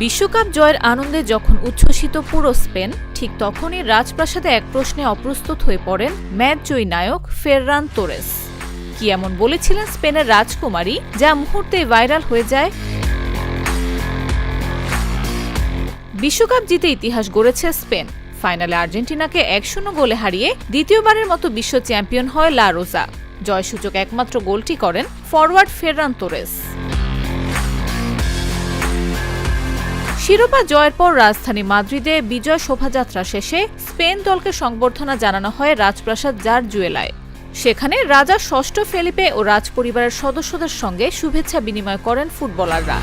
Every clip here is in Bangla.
বিশ্বকাপ জয়ের আনন্দে যখন উচ্ছ্বসিত পুরো স্পেন, ঠিক তখনই রাজপ্রাসাদে এক প্রশ্নে অপ্রস্তুত হয়ে পড়েন ম্যাচজয়ী নায়ক ফেররান তোরেস। কি এমন বলেছিলেন স্পেনের রাজকুমারী যা মুহূর্তেই ভাইরাল হয়ে যায়? বিশ্বকাপ জিতে ইতিহাস গড়েছে স্পেন। ফাইনালে আর্জেন্টিনাকে ১-০ গোলে হারিয়ে দ্বিতীয়বারের মতো বিশ্ব চ্যাম্পিয়ন হয় লা রোজা। জয়সূচক একমাত্র গোলটি করেন ফরওয়ার্ড ফেররান তোরেস। শিরোপা জয়ের পর রাজধানী মাদ্রিদে বিজয় শোভাযাত্রা শেষে স্পেন দলকে সংবর্ধনা জানানো হয় রাজপ্রাসাদ জারজুয়েলায়। সেখানে রাজা ষষ্ঠ ফেলিপে ও রাজপরিবারের সদস্যদের সঙ্গে শুভেচ্ছা বিনিময় করেন ফুটবলাররা।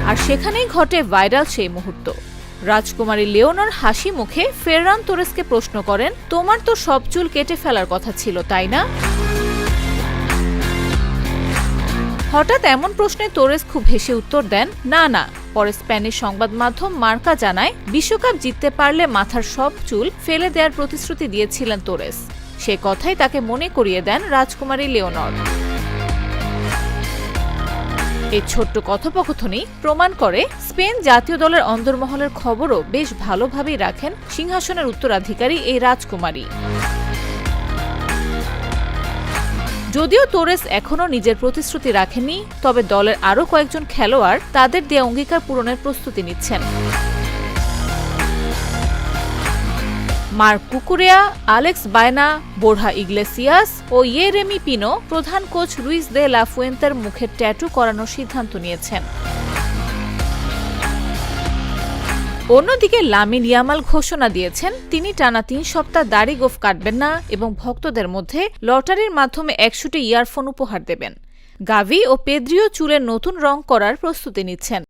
আর সেখানেই ঘটে ভাইরাল সেই মুহূর্ত। রাজকুমারী লিওনর হাসি মুখে ফেররান তোরেসকে প্রশ্ন করেন, তোমার তো সব চুল কেটে ফেলার কথা ছিল, তাই না? হঠাৎ এমন প্রশ্নে তোরেস খুব হেসে উত্তর দেন, না না। পরে স্প্যানিশ সংবাদ মাধ্যম মার্কা জানায়, বিশ্বকাপ জিততে পারলে মাথার সব চুল ফেলে দেওয়ার প্রতিশ্রুতি দিয়েছিলেন তোরেস। সে কথাই তাকে মনে করিয়ে দেন রাজকুমারী লিওনর। এই ছোট্ট কথোপকথনই প্রমাণ করে স্পেন জাতীয় দলের অন্দরমহলের খবরও বেশ ভালোভাবেই রাখেন সিংহাসনের উত্তরাধিকারী এই রাজকুমারী। যদিও তোরেস এখনও নিজের প্রতিশ্রুতি রাখেননি, তবে দলের আরও কয়েকজন খেলোয়াড় তাদের দেয়া অঙ্গীকার পূরণের প্রস্তুতি নিচ্ছেন। মার্ক কুকুরেয়া, আলেক্স বায়না, বোরহা ইগলেসিয়াস ও ইয়েরেমি পিনো প্রধান কোচ লুইস দে লা ফুয়েন্তের মুখে ট্যাটু করানোর সিদ্ধান্ত নিয়েছেন। অন্যদিকে লামিন ইয়ামাল ঘোষণা দিয়েছেন, তিনি টানা ৩ সপ্তাহ দাড়ি গোঁফ কাটবেন না এবং ভক্তদের মধ্যে লটারির মাধ্যমে ১০০টি ইয়ারফোন উপহার দেবেন। গাভি ও পেদ্রিও চুলের নতুন রং করার প্রস্তুতি নিচ্ছেন।